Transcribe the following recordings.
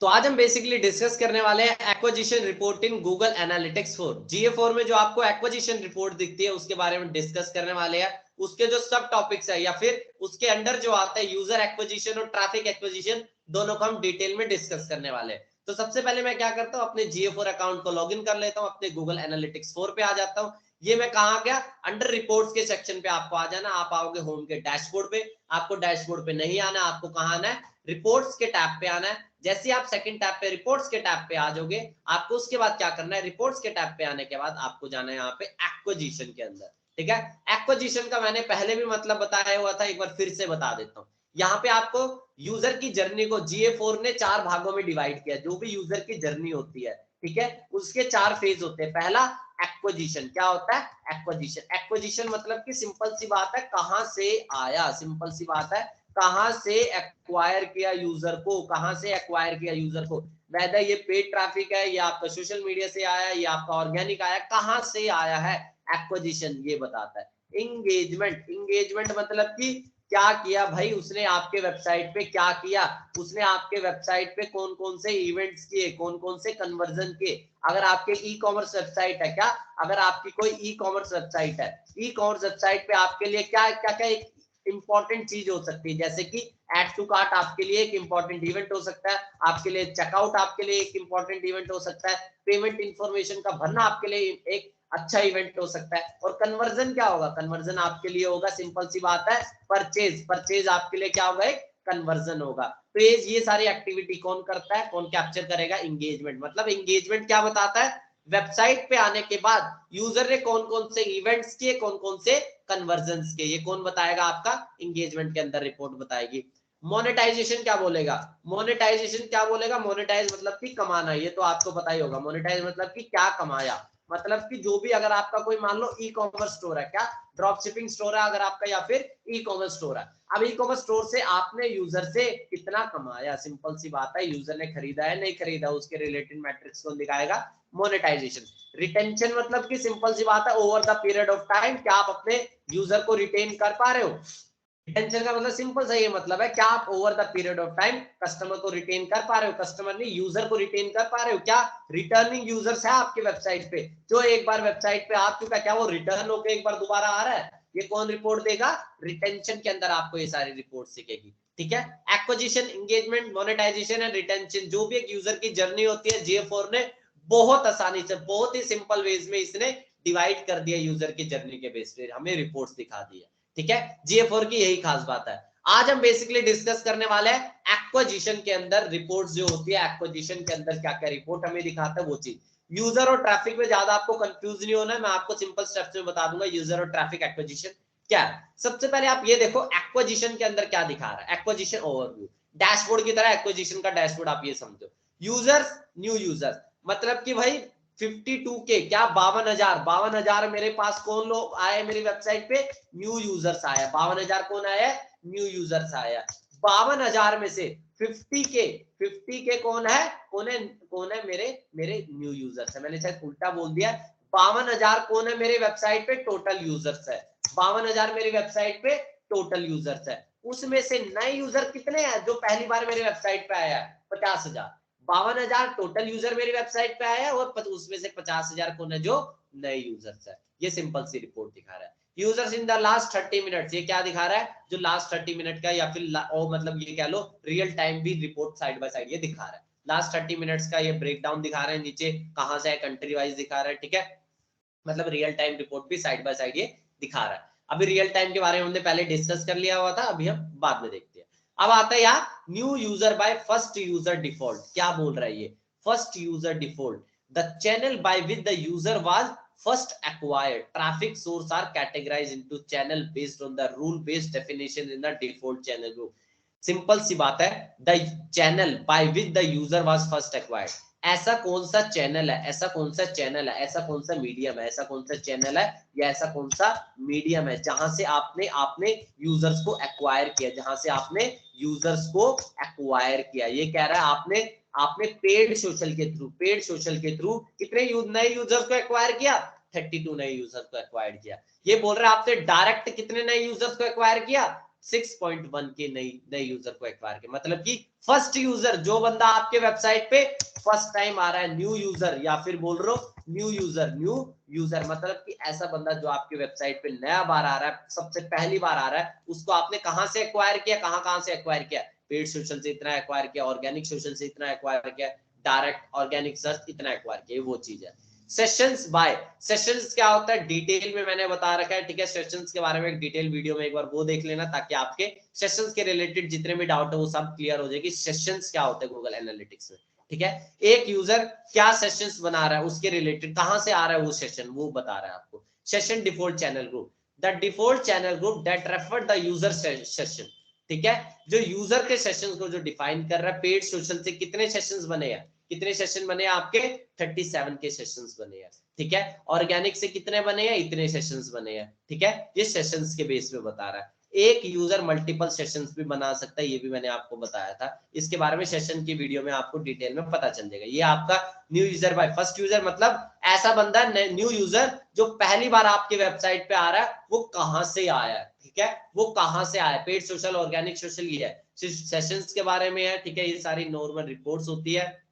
तो आज हम बेसिकली डिस्कस करने वाले हैं acquisition report in Google analytics 4 GA4 में जो आपको एक्विजिशन रिपोर्ट दिखती है उसके बारे में डिस्कस करने वाले हैं। उसके जो सब टॉपिक्स है या फिर उसके अंडर जो आता है यूजर एक्विजिशन और ट्रैफिक एक्विजिशन, दोनों को हम डिटेल में डिस्कस करने वाले हैं। तो सबसे पहले मैं क्या करता हूँ, अपने GA4 अकाउंट को लॉग इन कर लेता हूँ, अपने गूगल एनालिटिक्स 4 पे आ जाता हूँ। ये मैं कहाँ गया, अंडर रिपोर्ट्स के सेक्शन पे आपको आ जाना। आप आओगे होम के डैशबोर्ड पे, आपको डैशबोर्ड पे नहीं आना, आपको कहाँ आना है, रिपोर्ट्स के टैब पे आना है। जैसे आप सेकंड टैब पे रिपोर्ट्स के टैब पे आ जाओगे, आपको उसके बाद क्या करना है, रिपोर्ट्स के टैब पे आने के बाद आपको जाना है यहाँ पे एक्विजिशन के अंदर। ठीक है, एक्विजिशन का मैंने पहले भी मतलब बताया हुआ था, एक बार फिर से बता देता हूँ। यहाँ पे आपको यूजर की जर्नी को GA4 ने 4 भागों में डिवाइड किया। जो भी यूजर की जर्नी होती है, ठीक है, उसके 4 फेज होते हैं। पहला एक्विजिशन, क्या होता है एक्विजिशन। एक्विजिशन मतलब कि सिंपल सी बात है, कहां से आया, सिंपल सी बात है, कहां से एक्वायर किया यूजर को, कहां से एक्वायर किया यूजर को, वेदर ये पेड ट्रैफिक है या आपका सोशल मीडिया से आया या आपका ऑर्गेनिक आया, कहां से आया है, एक्विजिशन ये बताता है। इंगेजमेंट, इंगेजमेंट मतलब कि क्या किया भाई उसने आपके वेबसाइट पे, क्या किया उसने आपके वेबसाइट पे, कौन कौन से इवेंट्स किए, कौन कौन से कन्वर्जन किए। अगर आपके ई कॉमर्स वेबसाइट है, क्या अगर आपकी कोई ई कॉमर्स वेबसाइट है, ई कॉमर्स वेबसाइट पे आपके लिए क्या क्या क्या एक इंपॉर्टेंट चीज हो सकती है, जैसे कि एड टू कार्ट आपके लिए एक इंपॉर्टेंट इवेंट हो सकता है, आपके लिए चेकआउट आपके लिए एक इंपॉर्टेंट इवेंट हो सकता है, पेमेंट इंफॉर्मेशन का भरना आपके लिए एक अच्छा इवेंट हो सकता है। और कन्वर्जन क्या होगा, कन्वर्जन आपके लिए होगा, सिंपल सी बात है, परचेज, परचेज आपके लिए क्या होगा, एक कन्वर्जन होगा। तो ये सारी एक्टिविटी कौन करता है, कौन कैप्चर करेगा, इंगेजमेंट। मतलब इंगेजमेंट क्या बताता है, वेबसाइट पे आने के बाद यूजर ने कौन कौन से इवेंट्स किए, कौन कौन से कन्वर्जन्स किए, ये कौन बताएगा, आपका इंगेजमेंट के अंदर रिपोर्ट बताएगी। मोनेटाइजेशन क्या बोलेगा, मोनेटाइजेशन क्या बोलेगा, मोनेटाइज मतलब कि कमाना, ये तो आपको पता ही होगा। मोनेटाइज मतलब कि क्या कमाया, मतलब कि जो भी, अगर आपका कोई मान लो ई कॉमर्स स्टोर है, क्या ड्रॉप शिपिंग स्टोर है अगर आपका, या फिर ई कॉमर्स स्टोर है, अब ई कॉमर्स स्टोर से आपने यूजर से कितना कमाया, सिंपल सी बात है, यूजर ने खरीदा है नहीं खरीदा, उसके रिलेटेड मैट्रिक्स को दिखाएगा मोनेटाइजेशन। रिटेंशन मतलब कि सिंपल सी बात है, over the period of time क्या आप अपने यूजर को रिटेन कर पा रहे हो। रिटेंशन का मतलब सिंपल सा ये मतलब है, क्या आप over the period of time customer को रिटेन कर पा रहे हो, कस्टमर नहीं यूजर को रिटेन कर पा रहे हो। क्या रिटर्निंग यूजर्स है आपके वेबसाइट पे, जो एक बार वेबसाइट पे आ चुका, क्या वो रिटर्न होकर एक बार दोबारा आ रहा है, ये कौन रिपोर्ट देगा, रिटेंशन के अंदर आपको ये सारी रिपोर्ट सीखेगी। ठीक है, acquisition, engagement, monetisation and retention, जो भी एक यूजर की जर्नी होती है, GA4 ने बहुत आसानी से, बहुत ही सिंपल वेज में इसने डिवाइड कर दिया यूजर की जर्नी के बेस पे, हमें रिपोर्ट्स दिखा दी है। ठीक है, GA4 की यही खास बात है। आज हम बेसिकली डिस्कस करने वाले हैं एक्विजिशन के अंदर रिपोर्ट्स जो होती है, एक्विजिशन के अंदर क्या क्या रिपोर्ट हमें दिखाता है वो चीज। यूजर और ट्रैफिक में ज्यादा आपको कंफ्यूज नहीं होना है, मैं आपको सिंपल स्टेप्स में बता दूंगा यूजर और ट्रैफिक एक्विजिशन क्या है। सबसे पहले आप ये देखो एक्विजिशन के अंदर क्या दिखा रहा है, एक्विजिशन ओवरव्यू, डैशबोर्ड की तरह एक्विजिशन का डैशबोर्ड आप ये समझो। यूजर्स, न्यू यूजर्स, मतलब कि भाई 52K, क्या 52,000 मेरे पास कौन लोग आए मेरी वेबसाइट पे, न्यू यूजर्स आया। 52,000 कौन आया, न्यू यूजर्स आया। 52,000 में से 50K कौन है, कौन है मेरे मेरे न्यू यूजर्स है। मैंने शायद उल्टा बोल दिया, 52,000 कौन है मेरे वेबसाइट पे, टोटल यूजर्स है। 52,000 मेरी वेबसाइट पे टोटल यूजर्स है। उसमें से नए यूजर कितने हैं, जो पहली बार मेरे वेबसाइट पे आया है, 50,000। 52,000 टोटल यूजर मेरी वेबसाइट पे आया है, और उसमें से 50,000 कौन है, जो नए यूजर्स है। ये सिंपल सी रिपोर्ट दिखा रहा है। Users in the last 30 minutes, ये क्या दिखा रहा है, जो लास्ट 30 मिनट का, या फिर मतलब ये कह लो रियल टाइम भी रिपोर्ट साइड बाय साइड ये दिखा रहा है। लास्ट 30 मिनट्स का ये ब्रेकडाउन दिखा रहा है, नीचे कहां से है, कंट्री वाइज दिखा रहा है। ठीक है, मतलब रियल टाइम रिपोर्ट भी साइड बाय साइड ये दिखा रहा है। अभी रियल टाइम के बारे में हमने पहले डिस्कस कर लिया हुआ था, अभी हम बाद में देखते हैं। अब आता है यार new user by first user default, क्या बोल रहा है ये, first user default, the channel by which the user was first acquired, traffic source are categorized into channel based on the rule based definition in the default channel group. Simple सी बात है, the channel by which the user was first acquired, ऐसा कौन सा channel है, ऐसा कौन सा चैनल है, ऐसा कौन सा मीडियम है, ऐसा कौन सा चैनल है या ऐसा कौन सा मीडियम है जहां से आपने आपने यूजर्स को एक्वायर किया, जहां से आपने यूजर्स को एक्वायर किया। ये कह रहा है आपने आपने पेड सोशल के थ्रू, पेड सोशल के थ्रू कितने नए यूजर्स को एक्वायर किया, 32 नए यूजर्स को एक्वायर किया। ये बोल रहा है आपने डायरेक्ट कितने नए यूजर्स को एक्वायर किया, 6.1 के नए यूजर को एक्वायर किया। मतलब कि फर्स्ट यूजर, जो बंदा आपके वेबसाइट पे फर्स्ट टाइम आ रहा है, न्यू यूजर, या फिर बोल रहे हो न्यू यूजर मतलब कि ऐसा बंदा जो आपके वेबसाइट पे नया बार आ रहा है, सबसे पहली बार आ रहा है, उसको आपने कहां से एक्वायर किया, कहां से एक्वायर किया? पेड सोशल से इतना एक्वायर किया, ऑर्गेनिक सोशल से इतना एक्वायर किया, डायरेक्ट ऑर्गेनिक सर्च इतना एक्वायर किया, वो चीज है। सेशंस बाय, सेशंस क्या होता है डिटेल में मैंने बता रखा है, ठीक है। सेशंस के बारे में एक डिटेल वीडियो में एक बार वो देख लेना, ताकि आपके सेशंस के रिलेटेड जितने भी डाउट है वो सब क्लियर हो जाएगी। सेशंस क्या होते हैं गूगल एनालिटिक्स में, ठीक है। एक यूजर क्या सेशंस बना रहा है, उसके रिलेटेड कहां से आ रहा है वो सेशन, वो बता रहा है आपको। Session default channel group, the default channel group that refer the user session, ठीक है। जो यूजर के सेशन को जो डिफाइन कर रहा है, पेड सोशल से कितने सेशन बने हैं, कितने सेशन बने आपके 37 के सेशंस बने हैं, ठीक है। ऑर्गेनिक से कितने बने हैं, इतने सेशंस बने हैं, ठीक है। ये सेशंस के बेस पे बता रहा है। एक यूजर मल्टीपल सेशंस भी बना सकता है, ये भी मैंने आपको बताया था। इसके बारे में सेशन की वीडियो में आपको डिटेल में पता चल जाएगा। ये आपका new user by first user, मतलब ऐसा बंदा न्यू यूजर जो पहली बार आपके वेबसाइट पे आ रहा है, वो कहां से आया है, ठीक है, वो कहां से आया। पेड सोशल, ऑर्गेनिक सोशल, ये है। सेशंस के बारे में है, ठीक है। ये सारी नॉर्मल रिपोर्ट्स होती है।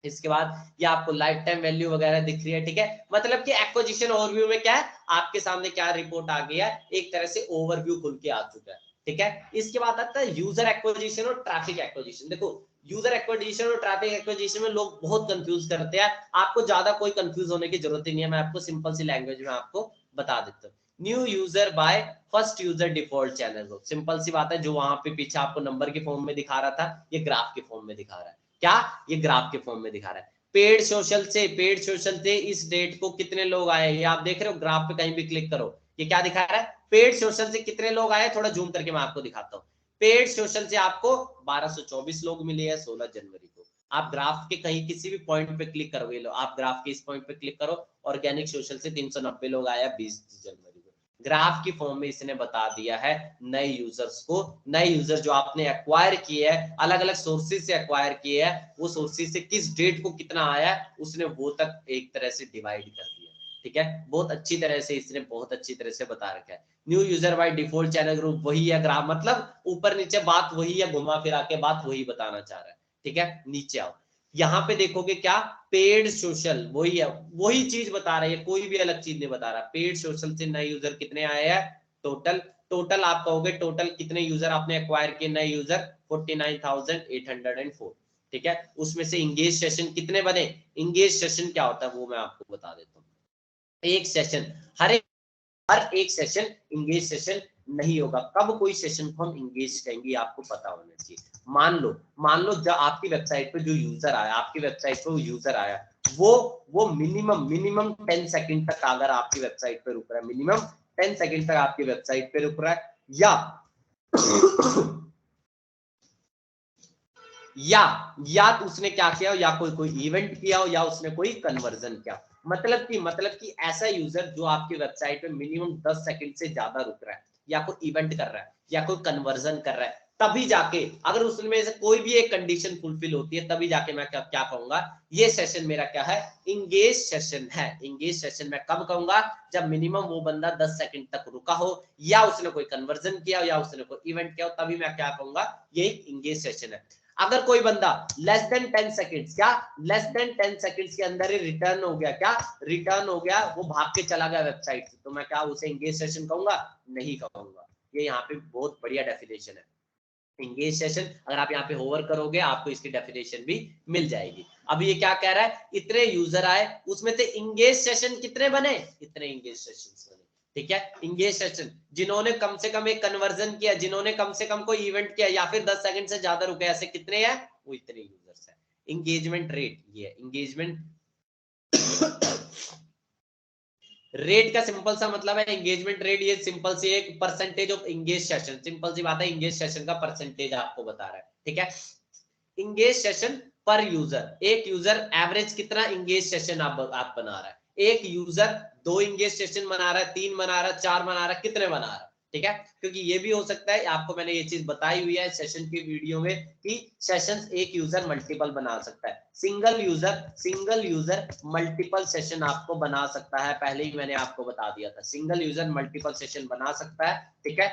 इसके बाद ये आपको लाइफ टाइम वैल्यू वगैरह दिख रही है, ठीक है। मतलब कि एक्विजिशन ओवरव्यू में क्या है, आपके सामने क्या रिपोर्ट आ गया है, एक तरह से ओवरव्यू खुल के आ चुका है, ठीक है। इसके बाद आता है यूजर एक्विजिशन और ट्रैफिक एक्विजिशन। देखो यूजर एक्विजिशन और ट्रैफिक एक्विजिशन में लोग बहुत कंफ्यूज करते हैं, आपको ज्यादा कोई कंफ्यूज होने की जरूरत ही नहीं है, मैं आपको सिंपल सी लैंग्वेज में आपको बता देता हूँ। New user by first user default channel group, simple सी बात है। जो वहां पे पीछे आपको नंबर के फॉर्म में दिखा रहा था, ये ग्राफ के फॉर्म में दिखा रहा है। क्या? ये ग्राफ के फॉर्म में दिखा रहा है। पेड सोशल से इस डेट को कितने लोग आए, ये आप देख रहे हो ग्राफ पे, कहीं भी क्लिक करो, ये क्या दिखा रहा है, पेड सोशल से कितने लोग आए। थोड़ा जूम करके मैं आपको दिखाता हूँ। पेड सोशल से आपको 1224 लोग मिले हैं 16 जनवरी को। आप ग्राफ के कहीं किसी भी पॉइंट पे क्लिक करोगे, लो आप ग्राफ के इस पॉइंट पे क्लिक करो, ऑर्गेनिक सोशल से 390 लोग आया 20 जनवरी को। ग्राफ की फॉर्म में इसने बता दिया है नए यूजर्स को, नए यूजर जो आपने एक्वायर किए हैं, अलग अलग सोर्सेज से एक्वायर किए हैं, वो सोर्सेज से किस डेट को कितना आया है, उसने वो तक एक तरह से डिवाइड कर दिया, ठीक है। बहुत अच्छी तरह से इसने बहुत अच्छी तरह से बता रखा है। New user by default channel group वही है ग्राफ, मतलब ऊपर नीचे बात वही है, घुमा फिरा के बात वही बताना चाह रहा है, ठीक है। नीचे आओ, यहाँ पे देखोगे क्या, पेड सोशल वही है, वही चीज बता रहा है, कोई भी अलग चीज नहीं बता रहा। पेड सोशल से नए यूजर कितने आए हैं, टोटल आप कहोगे टोटल कितने यूजर आपने एक्वायर किए, नए यूजर 49,804, ठीक है। उसमें से इंगेज सेशन कितने बने, इंगेज सेशन क्या होता है वो मैं आपको बता देता हूँ। एक सेशन, हर एक सेशन इंगेज सेशन नहीं होगा। कब कोई सेशन को हम इंगेज कहेंगे आपको पता होना चाहिए। मान लो जब आपकी वेबसाइट पे जो यूजर आया, आपकी वेबसाइट पे वो यूजर आया, वो मिनिमम 10 सेकंड तक अगर आपकी वेबसाइट पे रुक रहा है, मिनिमम 10 सेकंड तक आपकी वेबसाइट पे रुक रहा है, या तो उसने क्या किया, या कोई इवेंट किया हो, या उसने कोई कन्वर्जन किया। मतलब कि ऐसा यूजर जो आपकी वेबसाइट पे मिनिमम 10 सेकंड से ज्यादा रुक रहा है, या कोई इवेंट कर रहा है, या कोई कन्वर्जन कर रहा है, तभी जाके अगर उसमें से कोई भी एक कंडीशन फुलफिल होती है, तभी जाके मैं क्या कहूंगा, ये सेशन मेरा क्या है, इंगेज सेशन है। इंगेज सेशन मैं कब कहूंगा, जब मिनिमम वो बंदा 10 सेकंड तक रुका हो, या उसने कोई कन्वर्जन किया हो, या उसने कोई इवेंट किया हो, तभी मैं क्या कहूंगा, ये इंगेज सेशन है। अगर कोई बंदा लेस देन 10 सेकंड्स, क्या लेस देन 10 सेकंड्स के अंदर ही रिटर्न हो गया, क्या रिटर्न हो गया, वो भाग के चला गया वेबसाइट से, तो मैं क्या उसे इंगेज सेशन कहूंगा, नहीं कहूंगा। ये यहाँ पे बहुत बढ़िया डेफिनेशन है इंगेज सेशन। अगर आप यहाँ पे होवर करोगे आपको इसकी डेफिनेशन भी मिल जाएगी। अब ये क्या कह रहा है, इतने यूजर आए, उसमें से इंगेज सेशन कितने बने, इतने इंगेज सेशन बने, ठीक है। इंगेज सेशन जिन्होंने कम से कम एक कन्वर्जन किया, जिन्होंने कम से कम कोई इवेंट किया, या फिर 10 सेकंड से ज्यादा रुके, ऐसे कितने हैं, वो इतने यूजर्स है। इंगेजमेंट रेट, ये इंगेजमेंट रेट का सिंपल सा मतलब है एंगेजमेंट रेट, ये सिंपल सी एक percentage of engage session, simple सी बात है, इंगेज सेशन का परसेंटेज आपको बता रहा है, ठीक है। इंगेज सेशन पर यूजर, एक यूजर एवरेज कितना इंगेज सेशन आप बना रहा है, एक यूजर 2 इंगेज सेशन बना रहा है, 3 बना रहा है, 4 बना रहा है, कितने बना रहा है, ठीक है। क्योंकि ये भी हो सकता है, आपको मैंने ये चीज बताई हुई है सेशन की वीडियो में, कि सेशंस एक यूजर मल्टीपल बना सकता है, सिंगल यूजर मल्टीपल सेशन आपको बना सकता है, पहले ही मैंने आपको बता दिया था, सिंगल यूजर मल्टीपल सेशन बना सकता है, ठीक है।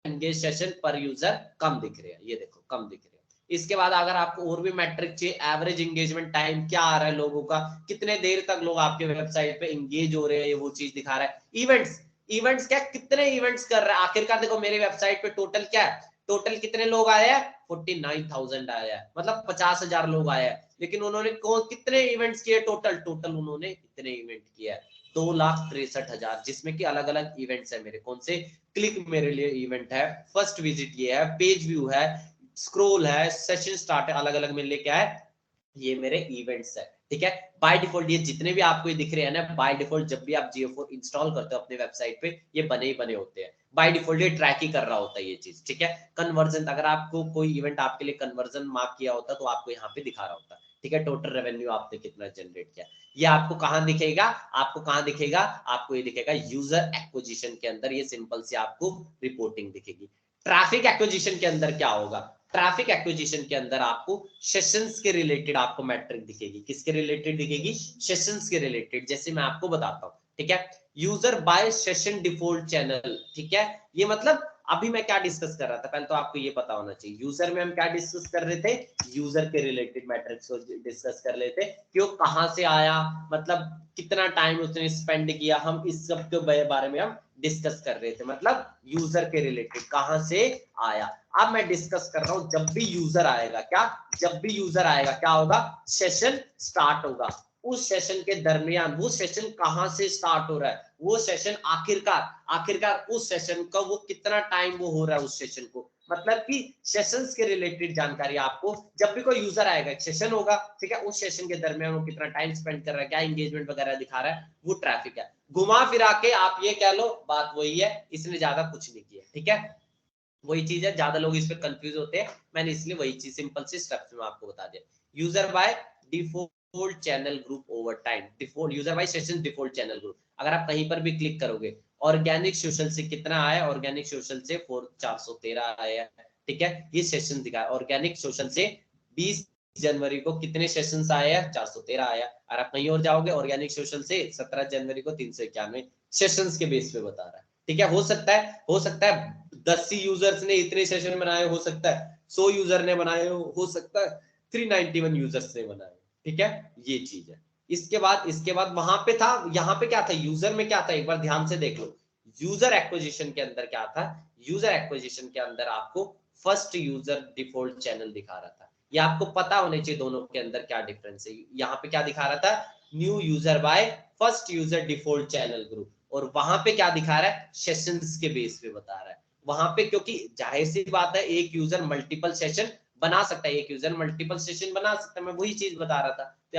एंगेज सेशन पर यूजर कम दिख रहे हैं, ये देखो कम दिख रहे हैं। इसके बाद अगर आपको और भी मैट्रिक चाहिए, एवरेज एंगेजमेंट टाइम क्या आ रहा है लोगों का, कितने देर तक लोग आपके वेबसाइट पे एंगेज हो रहे हैं, वो चीज दिखा रहा है। इवेंट्स, इवेंट्स क्या, कितने इवेंट्स कर रहे हैं आखिरकार। देखो मेरे वेबसाइट पे टोटल क्या है, टोटल कितने लोग आए हैं, 49,000 आया है, मतलब 50,000 लोग आए हैं। लेकिन उन्होंने कितने इवेंट्स किए, टोटल टोटल उन्होंने कितने इवेंट किया है, 2,63,000, जिसमें कि अलग अलग इवेंट्स है मेरे। कौन से, क्लिक मेरे लिए इवेंट है, फर्स्ट विजिट ये है, पेज व्यू है, स्क्रॉल है, सेशन स्टार्ट है, अलग अलग मेरे लिए क्या है, ये मेरे इवेंट्स है। ठीक है, बाय डिफॉल्ट ये जितने भी आपको ये दिख रहे हैं ना, बाय डिफॉल्ट जब भी आप GA4 इंस्टॉल करते हो अपने वेबसाइट पे, ये बने ही बने होते हैं बाय डिफॉल्ट, ये ट्रैक ही कर रहा होता है ये चीज। ठीक है, कन्वर्जन, अगर आपको कोई इवेंट आपके लिए कन्वर्जन मार्क किया होता तो आपको यहाँ पे दिखा रहा होता। ठीक है, टोटल रेवेन्यू आपने कितना जनरेट किया, ये आपको कहां दिखेगा, आपको कहां दिखेगा, आपको ये दिखेगा यूजर एक्विजिशन के अंदर, ये सिंपल सी आपको रिपोर्टिंग दिखेगी। ट्रैफिक एक्विजिशन के अंदर क्या होगा, ट्रैफिक एक्विजिशन के अंदर आपको सेशंस के रिलेटेड आपको मैट्रिक दिखेगी। किसके रिलेटेड दिखेगी, सेशंस के रिलेटेड। जैसे मैं आपको बताता हूँ, ठीक है, user bye session default channel. ठीक है, ये मतलब अभी मैं क्या डिस्कस कर रहा था, पहले तो आपको ये पता होना चाहिए। यूजर में हम क्या डिस्कस कर रहे थे, यूजर के रिलेटेड मैट्रिक्स को डिस्कस कर रहे थे कि वो कहां से आया, मतलब कितना टाइम उसने स्पेंड किया, हम इस सब के बारे में हम डिस्कस कर रहे थे, मतलब यूजर के रिलेटेड कहां से आया। अब मैं डिस्कस कर रहा हूं, जब भी यूजर आएगा, क्या, जब भी यूजर आएगा क्या होगा, सेशन स्टार्ट होगा। उस सेशन के दरमियान वो सेशन कहां से स्टार्ट हो रहा है, वो सेशन आखिरकार उस सेशन का वो कितना टाइम वो हो रहा है उस सेशन को, मतलब कि सेशंस के रिलेटेड जानकारी आपको, जब भी कोई यूजर आएगा एक सेशन होगा, ठीक है, उस सेशन के दरमियान वो कितना टाइम स्पेंड कर रहा है, क्या एंगेजमेंट वगैरह दिखा रहा है, वो ट्रैफिक है। घुमा फिरा के आप ये कह लो, बात वही है, इसने ज्यादा कुछ नहीं किया। ठीक है, वही चीज है, ज्यादा लोग इस पे कंफ्यूज होते हैं, मैंने इसलिए वही चीज सिंपल से स्टेप्स में आपको बता दिया। User by default channel group over time, default user bye session default channel group. अगर आप कहीं पर भी क्लिक करोगे, ऑर्गेनिक सोशल से कितना आया, ऑर्गेनिक सोशल से 413 आया। ठीक है, ये सेशन दिखा, ऑर्गेनिक सोशल से 20 जनवरी को कितने सेशंस आए हैं, 413 आया। और आप कहीं और जाओगे, ऑर्गेनिक सोशल से 17 जनवरी को 391 सेशंस के बेस पे बता रहा है। ठीक है, हो सकता है 10 यूजर्स ने इतने सेशन बनाए, हो सकता है 100 यूजर ने बनाए, हो सकता है 391 यूजर्स ने बनाए। ठीक है, ये चीज है। इसके बाद वहां पे था, यहाँ पे क्या था, यूजर में क्या था, एक बार ध्यान से देख लो। यूजर एक्विजिशन के अंदर क्या था, यूजर एक्विजिशन के अंदर आपको फर्स्ट यूजर डिफॉल्ट चैनल दिखा रहा था। ये आपको पता होने चाहिए दोनों के अंदर क्या डिफरेंस है। यहाँ पे क्या दिखा रहा था, new user by first user default channel group, और वहां पे क्या दिखा रहा है, सेशंस के बेस पे बता रहा है। वहां पे क्योंकि जाहिर सी बात है, एक यूजर मल्टीपल सेशन बना सकता है, एक यूजर मल्टीपल सेशन बना सकता है, मैं वही चीज बता रहा था। तो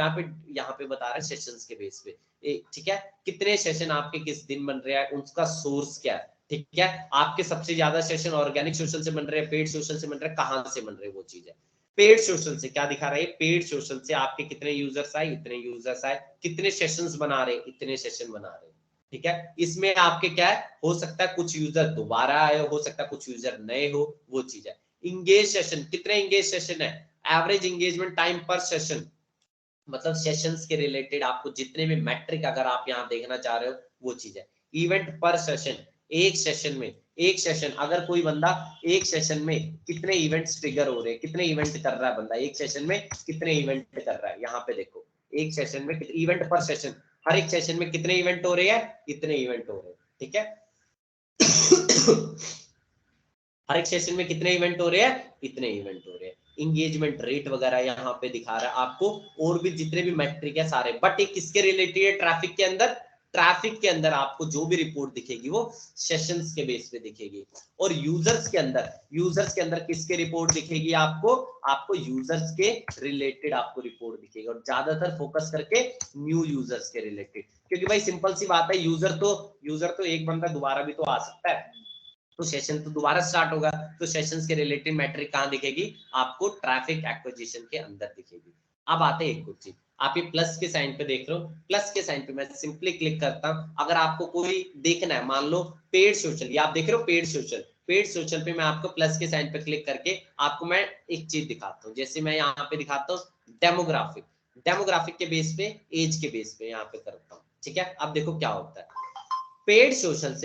यहाँ पे बता रहा है सेशंस के बेस पे। ठीक है, कितने सेशन आपके किस दिन बन रहे हैं, उसका सोर्स क्या है। ठीक है, आपके सबसे ज्यादा सेशन ऑर्गेनिक सोशल से बन रहे हैं, पेड सोशल से बन रहे हैं, कहां से बन रहे हैं, वो चीज है। पेड सोशल से क्या दिखा रहा है, पेड सोशल से आपके कितने यूजर्स आए, इतने यूजर्स आए, कितने सेशंस बना रहे, इतने सेशन बना रहे। ठीक है, इसमें आपके क्या है, हो सकता है कुछ यूजर दोबारा आए, हो सकता है कुछ यूजर नए हो, वो चीज है। इंगेज सेशन, कितने इंगेज सेशन है, एवरेज इंगेजमेंट टाइम पर सेशन, मतलब सेशंस के रिलेटेड आपको जितने भी मैट्रिक अगर आप यहाँ देखना चाह रहे हो, वो चीज है। इवेंट पर सेशन, एक सेशन में, एक सेशन अगर कोई बंदा एक सेशन में कितने इवेंट्स ट्रिगर हो रहे हैं, कितने इवेंट कर रहा है बंदा एक सेशन में, कितने इवेंट कर रहा है, यहाँ पे देखो एक सेशन में इवेंट पर सेशन, हर एक सेशन में कितने इवेंट हो रहे हैं, इतने इवेंट हो रहे हैं। ठीक है हर एक सेशन में कितने इवेंट हो रहे हैं, इतने इवेंट हो रहे हैं। इंगेजमेंट रेट वगैरह यहाँ पे दिखा रहा है आपको, और भी जितने भी मैट्रिक है सारे, बट ये किसके रिलेटेड है, ट्रैफिक के अंदर। ट्रैफिक के अंदर आपको जो भी रिपोर्ट दिखेगी वो सेशंस के बेस पे दिखेगी। और यूजर्स के अंदर किसके रिपोर्ट दिखेगी आपको, आपको यूजर्स के रिलेटेड आपको रिपोर्ट दिखेगी, और ज्यादातर फोकस करके न्यू यूजर्स के रिलेटेड, क्योंकि भाई सिंपल सी बात है, यूजर तो एक बंदा दोबारा भी तो आ सकता है, तो सेशन तो दोबारा स्टार्ट होगा, तो सेशंस के रिलेटेड मैट्रिक कहां दिखेगी, आपको ट्रैफिक एक्विजिशन के अंदर दिखेगी। अब आते हैं एक कुछ चीज, आप ये प्लस के साइन पे देख लो, प्लस के साइन पे मैं सिंपली क्लिक करता हूं। अगर आपको कोई देखना है, मान लो पेड सोशल, ये आप देख रहे हो पेड सोशल पे मैं आपको प्लस के साइन पे क्लिक करके आपको मैं एक चीज दिखाता हूँ। जैसे मैं यहाँ पे दिखाता हूँ डेमोग्राफिक के बेस पे, एज के बेस पे यहाँ पे करता हूँ। ठीक है, अब देखो क्या होता है, पेड सोशल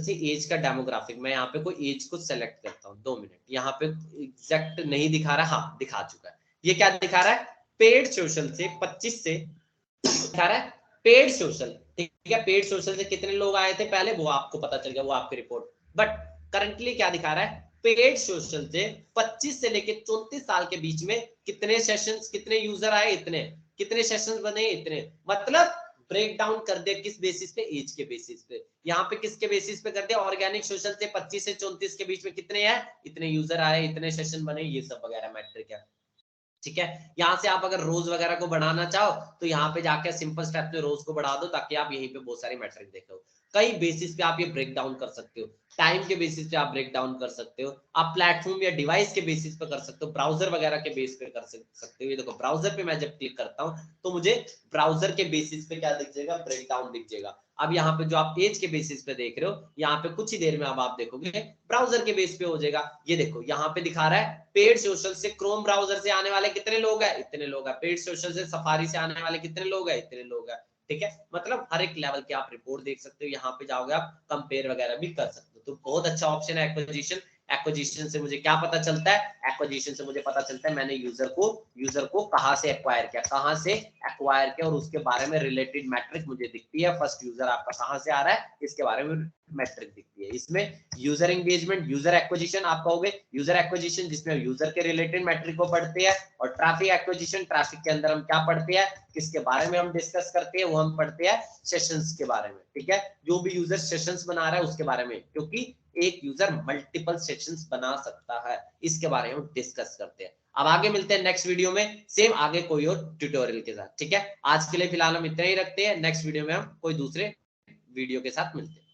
से एज का डेमोग्राफिक, मैं यहाँ पे कोई एज को सेलेक्ट करता हूँ, 2 मिनट, यहाँ पे एग्जैक्ट नहीं दिखा रहा, हाँ दिखा चुका है। ये क्या दिखा रहा है, पेड सोशल से 25 से दिखा रहा है पेड सोशल, ठीक है, पेड सोशल से कितने लोग आए थे पहले वो आपको पता चल गया, वो आपकी रिपोर्ट। बट करंटली क्या दिखा रहा है, पेड सोशल से 25 से लेके 34 साल के बीच में कितने सेशंस, कितने यूजर आए इतने, कितने सेशंस बने इतने, मतलब ब्रेक डाउन कर दिया किस बेसिस पे, एज के बेसिस पे। यहाँ पे किसके बेसिस पे कर दिया, ऑर्गेनिक सोशल से 25 से 34 के बीच में कितने हैं, इतने यूजर आए, इतने सेशन बने, ये सब वगैरह मैट्रिक है, ठीक है। यहाँ से आप अगर रोज वगैरह को बढ़ाना चाहो तो यहाँ पे जाकर सिंपल स्टेप में रोज को बढ़ा दो, ताकि आप यहीं पे बहुत सारी मैट्रिक देखो। कई बेसिस पे आप ये ब्रेक डाउन कर सकते हो, टाइम के बेसिस पे आप ब्रेक डाउन कर सकते हो, आप प्लेटफॉर्म या डिवाइस के बेसिस पे कर सकते हो, ब्राउजर वगैरह के बेस पे कर सकते हो। ये देखो ब्राउजर पे मैं जब क्लिक करता हूँ तो मुझे ब्राउजर के बेसिस पे क्या दिख जाएगा, ब्रेक डाउन दिख जाएगा। अब यहाँ पे जो आप एज के बेसिस पे देख रहे हो, यहाँ पे कुछ ही देर में अब आप देखोगे ब्राउजर के बेस पे हो जाएगा। ये देखो यहाँ पे दिखा रहा है पेड सोशल से क्रोम ब्राउजर से आने वाले कितने लोग हैं, इतने लोग हैं, पेड सोशल से सफारी से आने वाले कितने लोग हैं, इतने लोग हैं, ठीक है। मतलब हर एक लेवल की आप रिपोर्ट देख सकते हो, यहाँ पे जाओगे आप कंपेयर वगैरह भी कर सकते हो। तो बहुत अच्छा ऑप्शन है एक्विजिशन। एक्विजिशन से मुझे क्या पता चलता है, एक्विजिशन से मुझे पता चलता है मैंने यूजर को कहां से एक्वायर किया, कहां से एक्वायर किया, और उसके बारे में रिलेटेड मैट्रिक मुझे दिखती है। फर्स्ट यूजर आपका कहां से आ रहा है इसके बारे में मैट्रिक दिखती है। इसमें यूजर एंगेजमेंट, यूजर एक्विजिशन आप कहोगे, यूजर एक्विजिशन जिसमें यूजर के रिलेटेड मैट्रिक को पढ़ते हैं, और ट्रैफिक एक्विजिशन, ट्रैफिक के अंदर हम क्या पढ़ते हैं, किसके बारे में हम डिस्कस करते हैं, वो हम पढ़ते हैं सेशंस के बारे में, ठीक है। जो भी यूजर सेशंस बना रहा है उसके बारे में, क्योंकि एक यूजर मल्टीपल सेशंस बना सकता है, इसके बारे में डिस्कस करते हैं। अब आगे मिलते हैं नेक्स्ट वीडियो में, सेम आगे कोई और ट्यूटोरियल के साथ, ठीक है। आज के लिए फिलहाल हम इतना ही रखते हैं, नेक्स्ट वीडियो में हम कोई दूसरे वीडियो के साथ मिलते हैं।